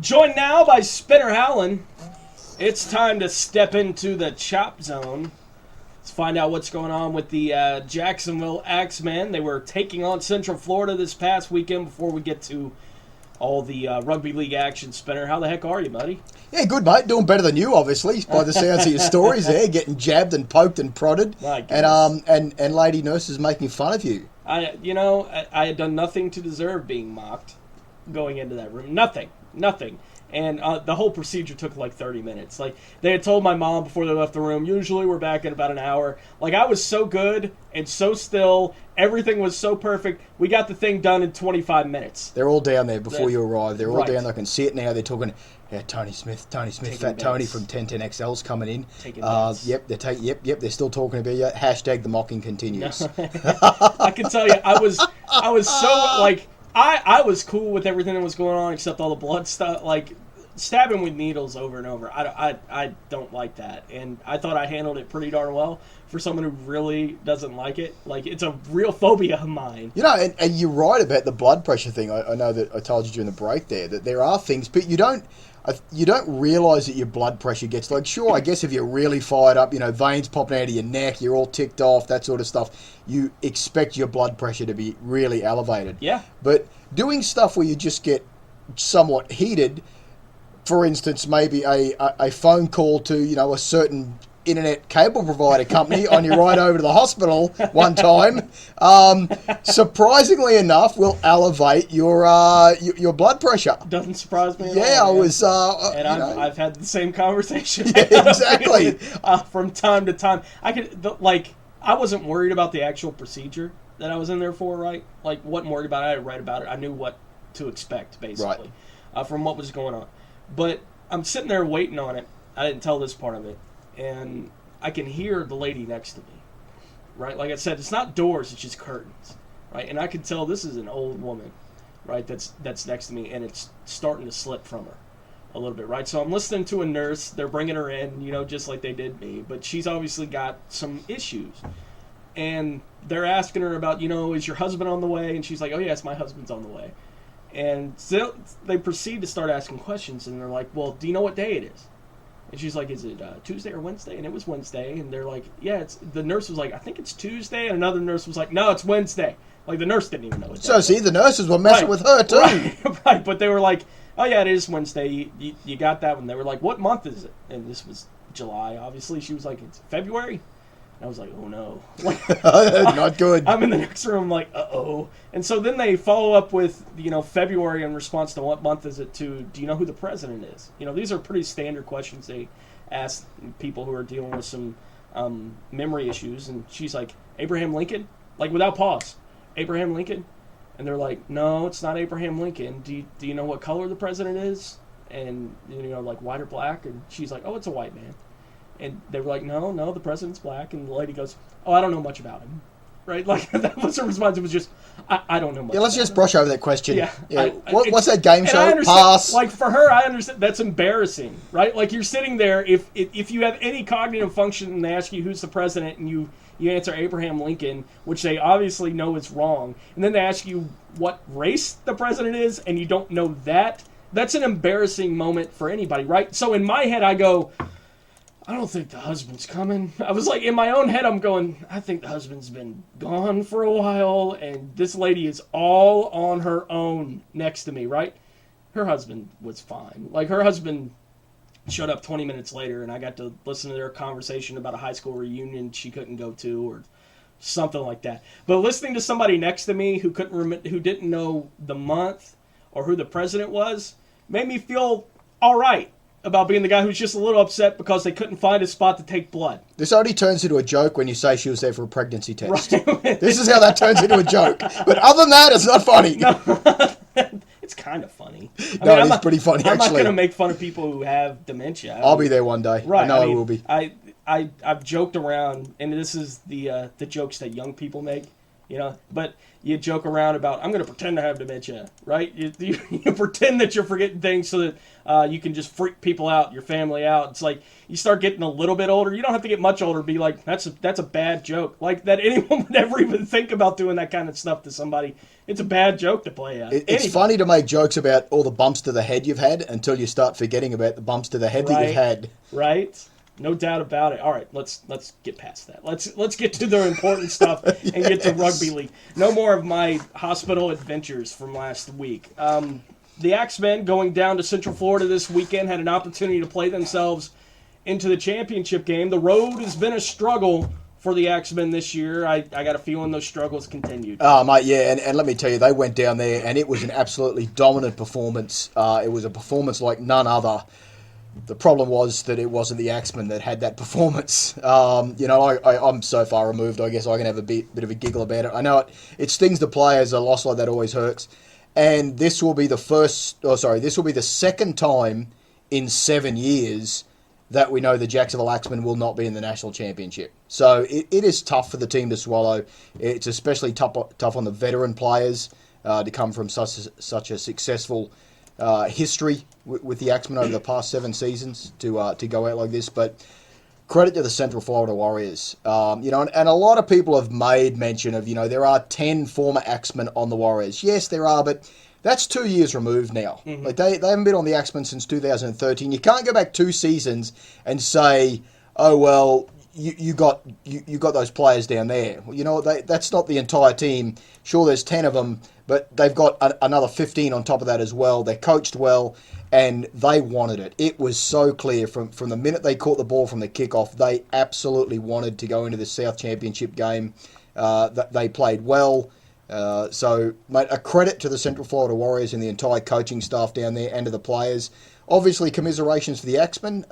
Joined now by Spinner Howland. It's time to step into the chop zone. Let's find out what's going on with the Jacksonville Axemen. They were taking on Central Florida this past weekend before we get to all the rugby league action. Spinner, how the heck are you, buddy? Yeah, good, mate. Doing better than you, obviously, by the sounds of your stories there. Getting jabbed and poked and prodded. And lady nurses making fun of you. I had done nothing to deserve being mocked going into that room. Nothing. And the whole procedure took like 30 minutes. Like, they had told my mom before they left the room, usually we're back in about an hour. Like, I was so good and so still. Everything was so perfect. We got the thing done in 25 minutes. They're all down there before you arrive. They're all down there. I can see it now. They're talking, Tony Smith, Taking Fat bets. Tony from 1010XL's coming in. Yep, they're still talking about you. Hashtag the mocking continues. I can tell you, I was so, like, I was cool with everything that was going on except all the blood stuff, like stabbing with needles over and over. I don't like that, and I thought I handled it pretty darn well for someone who really doesn't like it. Like, it's a real phobia of mine. You know, and you're right about the blood pressure thing. I know that I told you during the break there that there are things, but you don't realise that your blood pressure gets, like, sure, I guess if you're really fired up, veins popping out of your neck, you're all ticked off, that sort of stuff, you expect your blood pressure to be really elevated. Yeah. But doing stuff where you just get somewhat heated, for instance, maybe a phone call to, a certain internet cable provider company on your ride over to the hospital one time, surprisingly enough, will elevate your blood pressure. Doesn't surprise me at all. I was... I've had the same conversation. Yeah, exactly. From time to time. I wasn't worried about the actual procedure that I was in there for, right? Like, wasn't worried about it. I read about it. I knew what to expect, basically, from what was going on. But I'm sitting there waiting on it. I didn't tell this part of it. And I can hear the lady next to me, right? Like I said, it's not doors, it's just curtains, right? And I can tell this is an old woman, right, that's next to me, and it's starting to slip from her a little bit, right? So I'm listening to a nurse. They're bringing her in, just like they did me. But she's obviously got some issues. And they're asking her about, is your husband on the way? And she's like, oh, yes, my husband's on the way. And so they proceed to start asking questions, and they're like, well, do you know what day it is? And she's like, is it Tuesday or Wednesday? And it was Wednesday. And they're like, yeah, the nurse was like, I think it's Tuesday. And another nurse was like, no, it's Wednesday. Like, the nurse didn't even know it. So, see, the nurses were messing with her, too. Right. But they were like, oh, yeah, it is Wednesday. You got that one. They were like, what month is it? And this was July, obviously. She was like, it's February? And I was like, oh, no. Not good. I'm in the next room like, uh-oh. And so then they follow up with, February in response to what month is it to, do you know who the president is? These are pretty standard questions they ask people who are dealing with some memory issues. And she's like, Abraham Lincoln? Like, without pause. Abraham Lincoln? And they're like, no, it's not Abraham Lincoln. Do you know what color the president is? And, like, white or black? And she's like, oh, it's a white man. And they were like, no, the president's black. And the lady goes, oh, I don't know much about him. Right? Like, that was her response. It was just, I don't know much. Yeah, let's just brush over that question. Yeah. What's that game show? Pass. Like, for her, I understand. That's embarrassing, right? Like, you're sitting there, if you have any cognitive function and they ask you who's the president and you answer Abraham Lincoln, which they obviously know is wrong, and then they ask you what race the president is and you don't know that, that's an embarrassing moment for anybody, right? So in my head, I go, I don't think the husband's coming. I was like, in my own head, I'm going, I think the husband's been gone for a while, and this lady is all on her own next to me, right? Her husband was fine. Like, her husband showed up 20 minutes later, and I got to listen to their conversation about a high school reunion she couldn't go to, or something like that. But listening to somebody next to me who didn't know the month or who the president was made me feel all right about being the guy who's just a little upset because they couldn't find a spot to take blood. This only turns into a joke when you say she was there for a pregnancy test. Right. This is how that turns into a joke. But other than that, it's not funny. No. It's kind of funny. It's pretty funny, actually. I'm not going to make fun of people who have dementia. I'll be there one day. Right. I will be. I've joked around, and this is the jokes that young people make. But you joke around about, I'm going to pretend to have dementia, right? You pretend that you're forgetting things so that you can just freak people out, your family out. It's like you start getting a little bit older. You don't have to get much older to be like, that's a bad joke. Like that anyone would ever even think about doing that kind of stuff to somebody. It's a bad joke to play at. It's funny to make jokes about all the bumps to the head you've had until you start forgetting about the bumps to the head that you've had. Right. No doubt about it. All right, let's get past that. Let's get to the important stuff and get to rugby league. No more of my hospital adventures from last week. The Axemen going down to Central Florida this weekend had an opportunity to play themselves into the championship game. The road has been a struggle for the Axemen this year. I got a feeling those struggles continued. Oh, mate, yeah, and let me tell you, they went down there and it was an absolutely dominant performance. It was a performance like none other. The problem was that it wasn't the Axemen that had that performance. I'm so far removed, I guess I can have a bit of a giggle about it. I know it stings the players, a loss like that always hurts. And this will be the second time in 7 years that we know the Jacksonville Axemen will not be in the national championship. So it is tough for the team to swallow. It's especially tough on the veteran players to come from such a successful history with the Axemen over the past 7 seasons to go out like this. But credit to the Central Florida Warriors. And a lot of people have made mention of, there are 10 former Axemen on the Warriors. Yes, there are, but that's 2 years removed now. Mm-hmm. Like they haven't been on the Axemen since 2013. You can't go back 2 seasons and say, oh, well, you got those players down there. That's not the entire team. Sure, there's 10 of them, but they've got another 15 on top of that as well. They're coached well, and they wanted it. It was so clear from the minute they caught the ball from the kickoff. They absolutely wanted to go into the South Championship game. They played well. So, mate, a credit to the Central Florida Warriors and the entire coaching staff down there and to the players. Obviously, commiserations for the Axemen.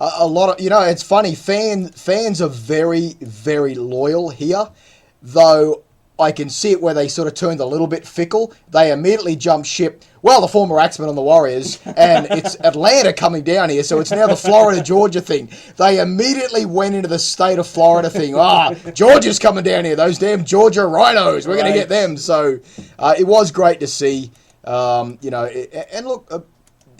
A lot of, it's funny, fans are very, very loyal here, though I can see it where they sort of turned a little bit fickle. They immediately jumped ship. Well, the former Axemen on the Warriors, and it's Atlanta coming down here, so it's now the Florida-Georgia thing. They immediately went into the state of Florida thing. Georgia's coming down here. Those damn Georgia Rhinos. We're going to get them. So it was great to see. And look,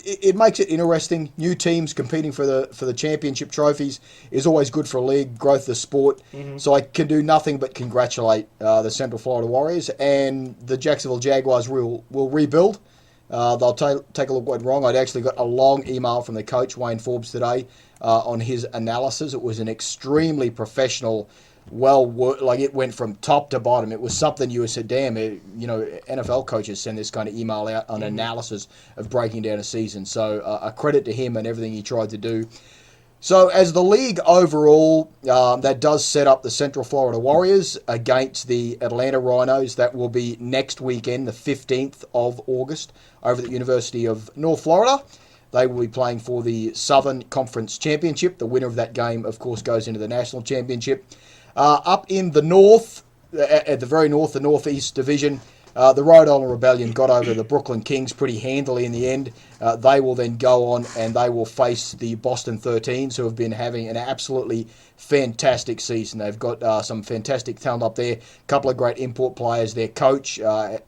it makes it interesting. New teams competing for the championship trophies is always good for a league, growth of the sport. Mm-hmm. So I can do nothing but congratulate the Central Florida Warriors, and the Jacksonville Jaguars will rebuild. They'll take a look what went wrong. I'd actually got a long email from the coach, Wayne Forbes, today on his analysis. It was an extremely professional, it went from top to bottom. It was something you said, damn, NFL coaches send this kind of email out on analysis of breaking down a season. So a credit to him and everything he tried to do. So as the league overall, that does set up the Central Florida Warriors against the Atlanta Rhinos. That will be next weekend, the 15th of August, over at the University of North Florida. They will be playing for the Southern Conference Championship. The winner of that game, of course, goes into the National Championship. Up in the north, at the very north, the Northeast Division, the Rhode Island Rebellion got over the Brooklyn Kings pretty handily in the end. They will then go on and they will face the Boston 13s, who have been having an absolutely fantastic season. They've got some fantastic talent up there, a couple of great import players. Their coach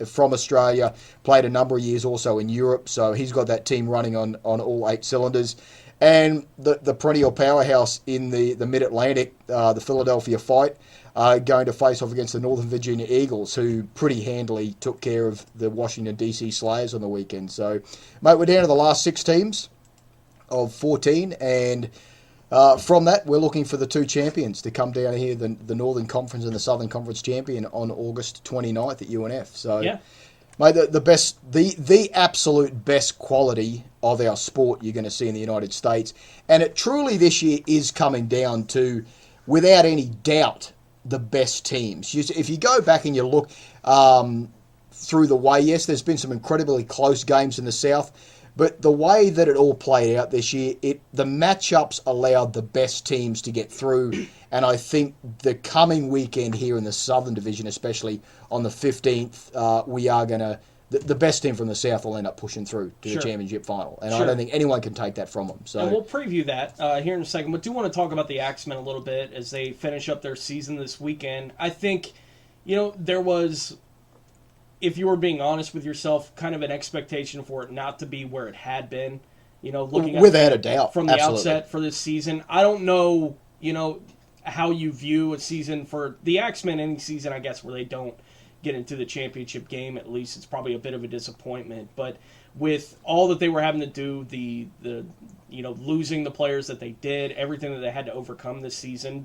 from Australia played a number of years also in Europe, so he's got that team running on all 8 cylinders. And the perennial powerhouse in the Mid-Atlantic, the Philadelphia Fight, going to face off against the Northern Virginia Eagles, who pretty handily took care of the Washington, D.C. Slayers on the weekend. So, mate, we're down to the last 6 teams of 14, and from that, we're looking for the 2 champions to come down here, the Northern Conference and the Southern Conference champion on August 29th at UNF. So, yeah. Mate, the absolute best quality of our sport you're going to see in the United States. And it truly this year is coming down to, without any doubt, the best teams. If you go back and you look through the way, yes, there's been some incredibly close games in the South, but the way that it all played out this year, the matchups allowed the best teams to get through. And I think the coming weekend here in the Southern Division, especially on the 15th, we are going to the best team from the South will end up pushing through to the championship final. And I don't think anyone can take that from them. So. And we'll preview that here in a second. But do want to talk about the Axemen a little bit as they finish up their season this weekend. I think, there was, if you were being honest with yourself, kind of an expectation for it not to be where it had been. Looking at without a doubt from the outset for this season. I don't know, how you view a season for the Axemen, any season, I guess, where they don't get into the championship game. At least it's probably a bit of a disappointment. But with all that they were having to do, the losing the players that they did, everything that they had to overcome this season,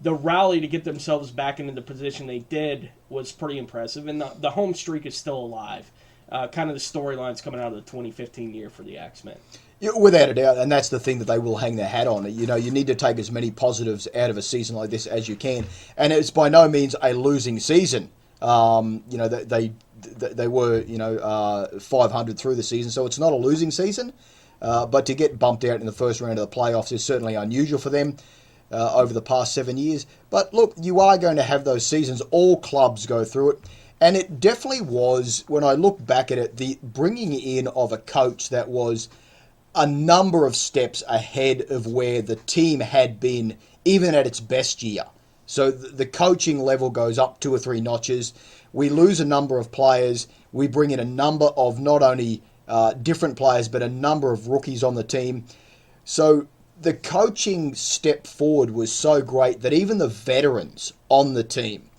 the rally to get themselves back into the position they did was pretty impressive. And the home streak is still alive. Kind of the storylines coming out of the 2015 year for the Axemen. Yeah, without a doubt, and that's the thing that they will hang their hat on. You need to take as many positives out of a season like this as you can, and it's by no means a losing season. They were 500 through the season, so it's not a losing season. But to get bumped out in the first round of the playoffs is certainly unusual for them over the past 7 years. But look, you are going to have those seasons. All clubs go through it. And it definitely was, when I look back at it, the bringing in of a coach that was a number of steps ahead of where the team had been, even at its best year. So the coaching level goes up 2 or 3 notches. We lose a number of players. We bring in a number of not only different players, but a number of rookies on the team. So the coaching step forward was so great that even the veterans on the team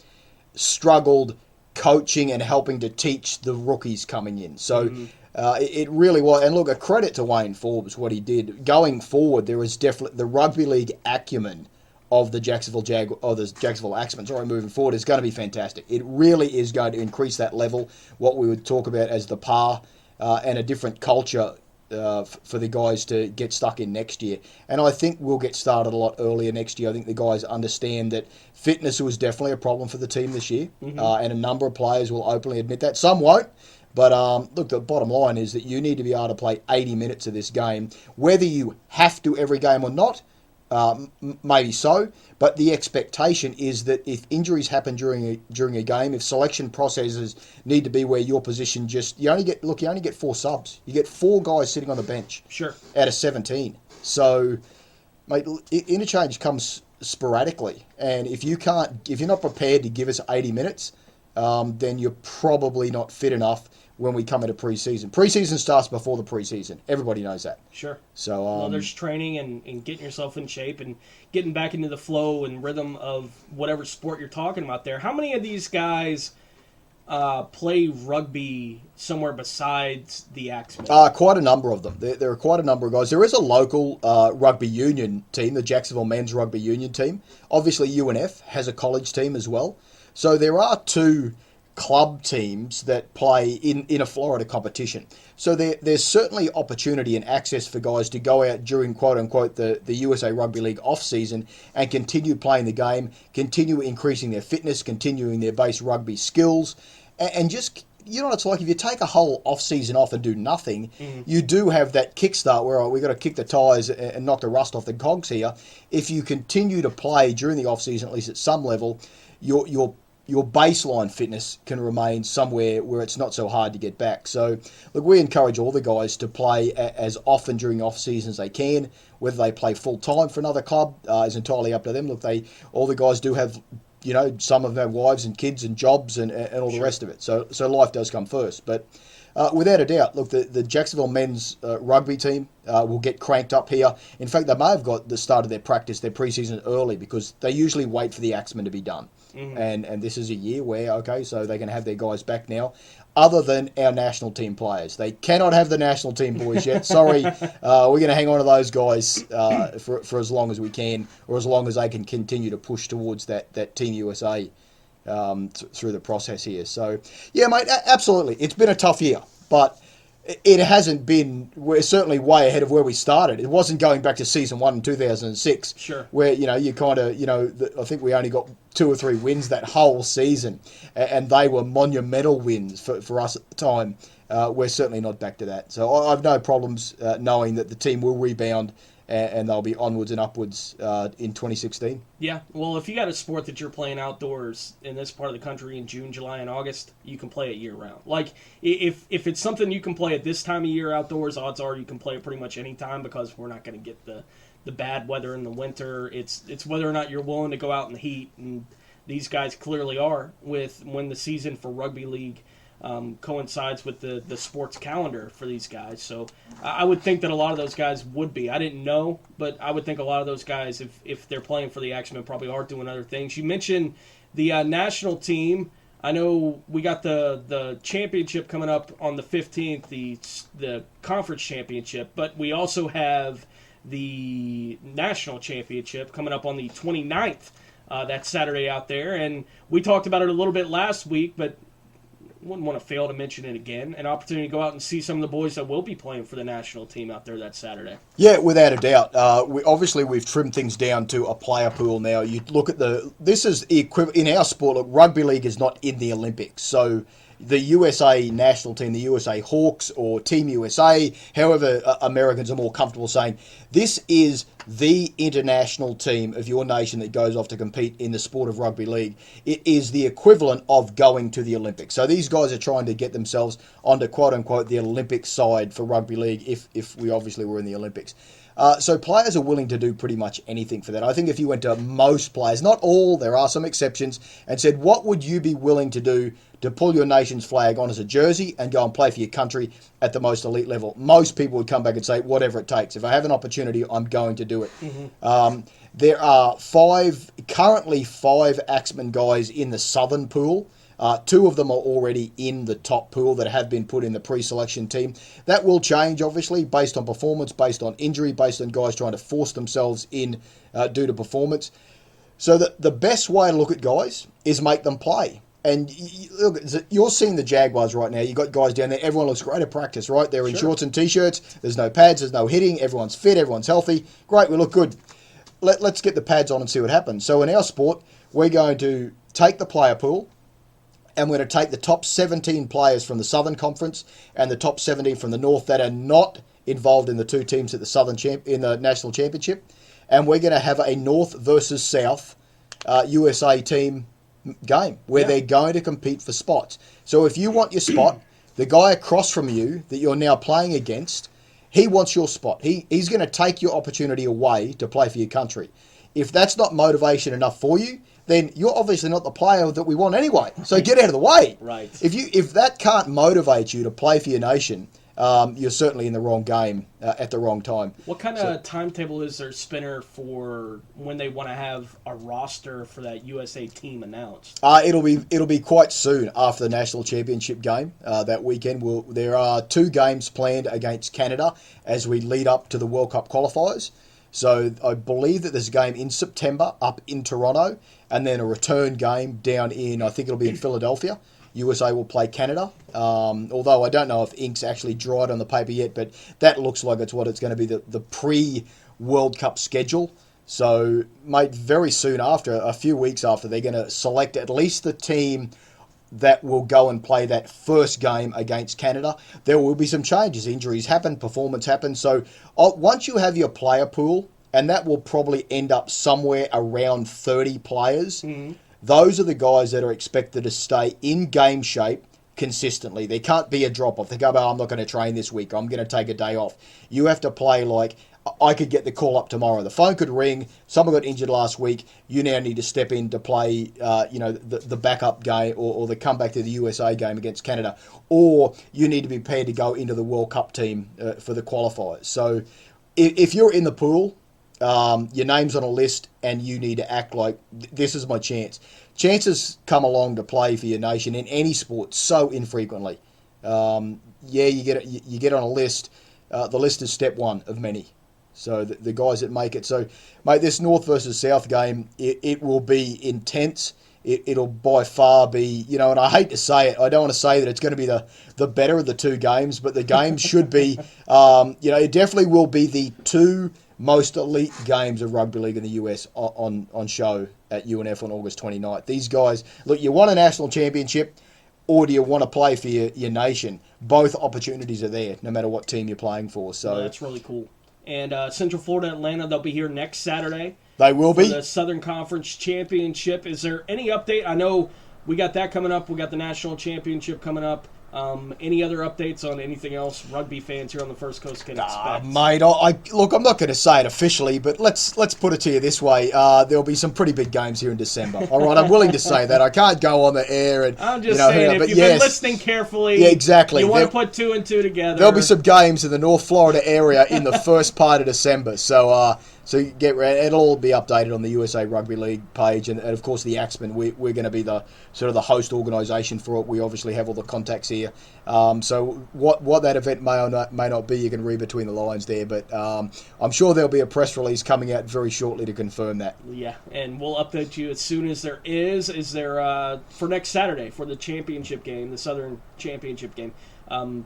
struggled coaching and helping to teach the rookies coming in. So it really was. And look, a credit to Wayne Forbes, what he did. Going forward, there is definitely the rugby league acumen of the Jacksonville Axemen, moving forward is going to be fantastic. It really is going to increase that level, what we would talk about as the par, and a different culture for the guys to get stuck in next year. And I think we'll get started a lot earlier next year. I think the guys understand that fitness was definitely a problem for the team this year, and a number of players will openly admit that. Some won't. But look, the bottom line is that you need to be able to play 80 minutes of this game, whether you have to every game or not. Maybe so, but the expectation is that if injuries happen during a game, if selection processes need to be where your position you only get 4 subs. You get 4 guys sitting on the bench. Sure. Out of 17. So, mate, interchange comes sporadically, and if you're not prepared to give us 80 minutes, then you're probably not fit enough when we come into preseason. Preseason starts before the preseason. Everybody knows that. Sure. So there's training and getting yourself in shape and getting back into the flow and rhythm of whatever sport you're talking about there. How many of these guys play rugby somewhere besides the Axemen? Quite a number of them. There are quite a number of guys. There is a local rugby union team, the Jacksonville men's rugby union team. Obviously, UNF has a college team as well. So there are 2 club teams that play in a Florida competition. So there's certainly opportunity and access for guys to go out during, quote-unquote, the USA Rugby League off-season and continue playing the game, continue increasing their fitness, continuing their base rugby skills, and just, what it's like if you take a whole off-season off and do nothing, you do have that kickstart where we've got to kick the tyres and knock the rust off the cogs here. If you continue to play during the off-season, at least at some level, your baseline fitness can remain somewhere where it's not so hard to get back. So, look, we encourage all the guys to play as often during off-season as they can. Whether they play full-time for another club is entirely up to them. Look, all the guys do have, some of them have wives and kids and jobs and all the rest of it. So life does come first. But without a doubt, look, the Jacksonville men's rugby team will get cranked up here. In fact, they may have got the start of their preseason early because they usually wait for the Axemen to be done. And this is a year where, so they're going to have their guys back now, other than our national team players. They cannot have the national team boys yet. Sorry, we're going to hang on to those guys for as long as we can, or as long as they can continue to push towards that Team USA through the process here. So, yeah, mate, absolutely. It's been a tough year, but it hasn't been. We're certainly way ahead of where we started. It wasn't going back to season 1 in 2006, where you kind of I think we only got 2 or 3 wins that whole season, and they were monumental wins for us at the time. We're certainly not back to that. So I've no problems knowing that the team will rebound and they'll be onwards and upwards in 2016. Yeah, well, if you got a sport that you're playing outdoors in this part of the country in June, July, and August, you can play it year-round. Like, if it's something you can play at this time of year outdoors, odds are you can play it pretty much any time because we're not going to get the bad weather in the winter. It's whether or not you're willing to go out in the heat, and these guys clearly are with when the season for rugby league coincides with the sports calendar for these guys. So I would think that a lot of those guys would be. I didn't know, but I would think a lot of those guys, if they're playing for the Axemen, probably are doing other things. You mentioned the national team. I know we got the championship coming up on the 15th, the conference championship, but we also have the national championship coming up on the 29th. That Saturday out there, and we talked about it a little bit last week, but wouldn't want to fail to mention it again. An opportunity to go out and see some of the boys that will be playing for the national team out there that Saturday. Yeah, without a doubt. We've trimmed things down to a player pool now. You look at this is the equivalent in our sport. Look, rugby league is not in the Olympics, so the USA national team, the USA Hawks or Team USA, however Americans are more comfortable saying, this is the international team of your nation that goes off to compete in the sport of rugby league. It is the equivalent of going to the Olympics. So these guys are trying to get themselves onto quote-unquote the Olympic side for rugby league if we obviously were in the Olympics. So players are willing to do pretty much anything for that. I think if you went to most players, not all, there are some exceptions, and said, what would you be willing to do to pull your nation's flag on as a jersey and go and play for your country at the most elite level? Most people would come back and say, whatever it takes. If I have an opportunity, I'm going to do it. Mm-hmm. There are currently five Axemen guys in the southern pool. Two of them are already in the top pool that have been put in the pre-selection team. That will change, obviously, based on performance, based on injury, based on guys trying to force themselves in due to performance. So the best way to look at guys is make them play. And look, you're seeing the Jaguars right now. You've got guys down there. Everyone looks great at practice, right? They're in shorts and T-shirts. There's no pads. There's no hitting. Everyone's fit. Everyone's healthy. Great. We look good. Let's get the pads on and see what happens. So in our sport, we're going to take the player pool, and we're going to take the top 17 players from the Southern Conference and the top 17 from the North that are not involved in the two teams at the in the National Championship, and we're going to have a North versus South USA team game where they're going to compete for spots. So if you want your spot, the guy across from you that you're now playing against, he wants your spot. He's going to take your opportunity away to play for your country. If that's not motivation enough for you, then you're obviously not the player that we want anyway. So get out of the way. Right. If that can't motivate you to play for your nation, you're certainly in the wrong game at the wrong time. What kind of timetable is there, Spinner, for when they want to have a roster for that USA team announced? It'll be quite soon after the national championship game that weekend. There are two games planned against Canada as we lead up to the World Cup qualifiers. So I believe that there's a game in September up in Toronto, and then a return game down in, I think it'll be in Philadelphia. USA will play Canada, although I don't know if ink's actually dried on the paper yet, but that looks like it's what it's going to be, the pre-World Cup schedule. So, mate, very soon after, a few weeks after, they're going to select at least the team that will go and play that first game against Canada. There will be some changes. Injuries happen, performance happens. So once you have your player pool, and that will probably end up somewhere around 30 players, those are the guys that are expected to stay in game shape consistently. There can't be a drop-off. They go, I'm not going to train this week. I'm going to take a day off. You have to play like, I could get the call up tomorrow. The phone could ring. Someone got injured last week. You now need to step in to play, the backup game or the comeback to the USA game against Canada. Or you need to be prepared to go into the World Cup team for the qualifiers. So if you're in the pool, your name's on a list and you need to act like this is my chance. Chances come along to play for your nation in any sport so infrequently. You get on a list. The list is step one of many. So the guys that make it. So, mate, this North versus South game, it will be intense. It'll by far be, and I hate to say it, I don't want to say that it's going to be the better of the two games, but the games should be, it definitely will be the two most elite games of rugby league in the US on show at UNF on August 29th. These guys, look, you want a national championship, or do you want to play for your nation? Both opportunities are there, no matter what team you're playing for. So that's really cool. And Central Florida, Atlanta, they'll be here next Saturday. They will for be. the Southern Conference Championship. Is there any update? I know we got that coming up. We got the National Championship coming up. Any other updates on anything else rugby fans here on the First Coast can expect? Mate, look, I'm not going to say it officially, but let's put it to you this way. There'll be some pretty big games here in December. All right, I'm willing to say that. I can't go on the air and I'm just saying, if you've been listening carefully, yeah, exactly. You want to put 2 and 2 together. There'll be some games in the North Florida area in the first part of December. So you get ready. It'll all be updated on the USA Rugby League page, and of course the Axemen. We're going to be the sort of the host organisation for it. We obviously have all the contacts here. So what that event may or may not be, you can read between the lines there. But I'm sure there'll be a press release coming out very shortly to confirm that. Yeah, and we'll update you as soon as there is. Is there for next Saturday for the championship game, the Southern Championship game?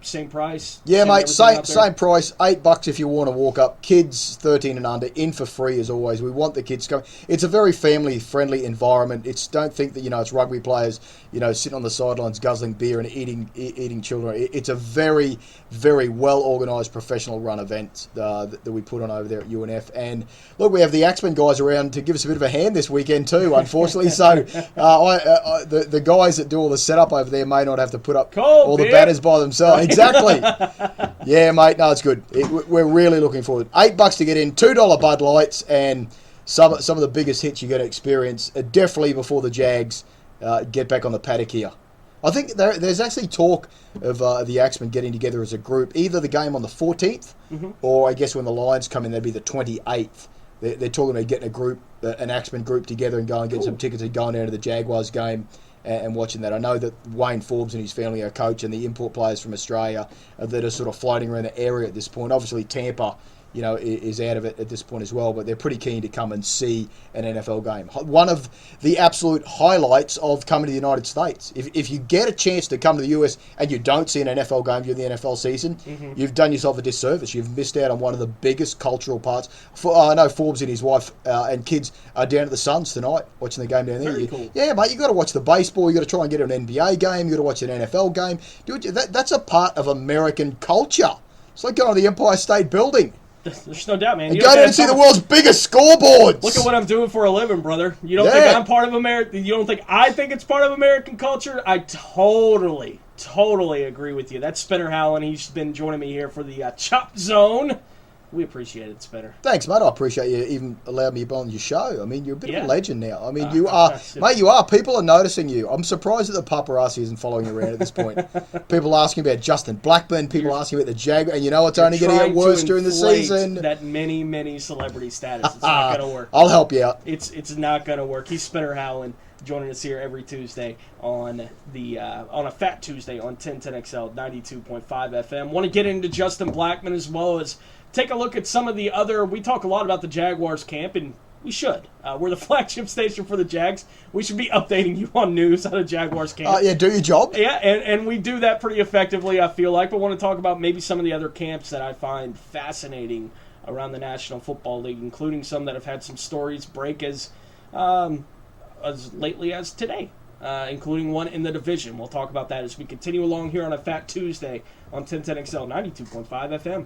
Same price? Yeah, mate, same price. $8 if you want to walk up. Kids 13 and under, in for free as always. We want the kids coming. It's a very family-friendly environment. Don't think that, it's rugby players, sitting on the sidelines guzzling beer and eating children. It's a very, very well-organised, professional-run event that we put on over there at UNF. And, look, we have the Axemen guys around to give us a bit of a hand this weekend too, unfortunately. So the guys that do all the setup over there may not have to put up all the batters by themselves. Exactly. Yeah, mate. No, it's good. We're really looking forward. $8 to get in. $2 Bud Lights and some of the biggest hits you're going to experience. Definitely before the Jags get back on the paddock here. I think there's actually talk of the Axemen getting together as a group. Either the game on the 14th, or I guess when the Lions come in, that'd be the 28th. They're talking about getting a group, an Axemen group together and going and getting some tickets and going down to the Jaguars game and watching that. I know that Wayne Forbes and his family are coach, and the import players from Australia that are sort of floating around the area at this point. Obviously, Tampa, is out of it at this point as well, but they're pretty keen to come and see an NFL game. One of the absolute highlights of coming to the United States. If you get a chance to come to the US and you don't see an NFL game during the NFL season, you've done yourself a disservice. You've missed out on one of the biggest cultural parts. I know Forbes and his wife and kids are down at the Suns tonight watching the game down there. Very cool. Yeah, mate, you got to watch the baseball. You got to try and get an NBA game. You got to watch an NFL game. That's a part of American culture. It's like going to the Empire State Building. There's no doubt, man. You go down and see the world's biggest scoreboards. Look at what I'm doing for a living, brother. You don't think I'm part of America? You don't think I think it's part of American culture? I totally agree with you. That's Spinner Howland. He's been joining me here for the Chop Zone. We appreciate it, Spinner. Thanks, mate. I appreciate you even allowing me on your show. I mean, you're a bit of a legend now. I mean, you are. Mate, you are. People are noticing you. I'm surprised that the paparazzi isn't following you around at this point. People asking about Justin Blackburn. People asking about the Jaguar. And it's only going to get worse during the season. That many celebrity status. It's not going to work. I'll help you out. It's not going to work. He's Spinner Howland, joining us here every Tuesday on a Fat Tuesday on 1010XL 92.5 FM. Want to get into Justin Blackman as well as take a look at some of the other. We talk a lot about the Jaguars camp, and we should. We're the flagship station for the Jags. We should be updating you on news out of Jaguars camp. Yeah, do your job. Yeah, and we do that pretty effectively, I feel like. But I want to talk about maybe some of the other camps that I find fascinating around the National Football League, including some that have had some stories break as lately as today, including one in the division. We'll talk about that as we continue along here on a Fat Tuesday on 1010XL 92.5 FM.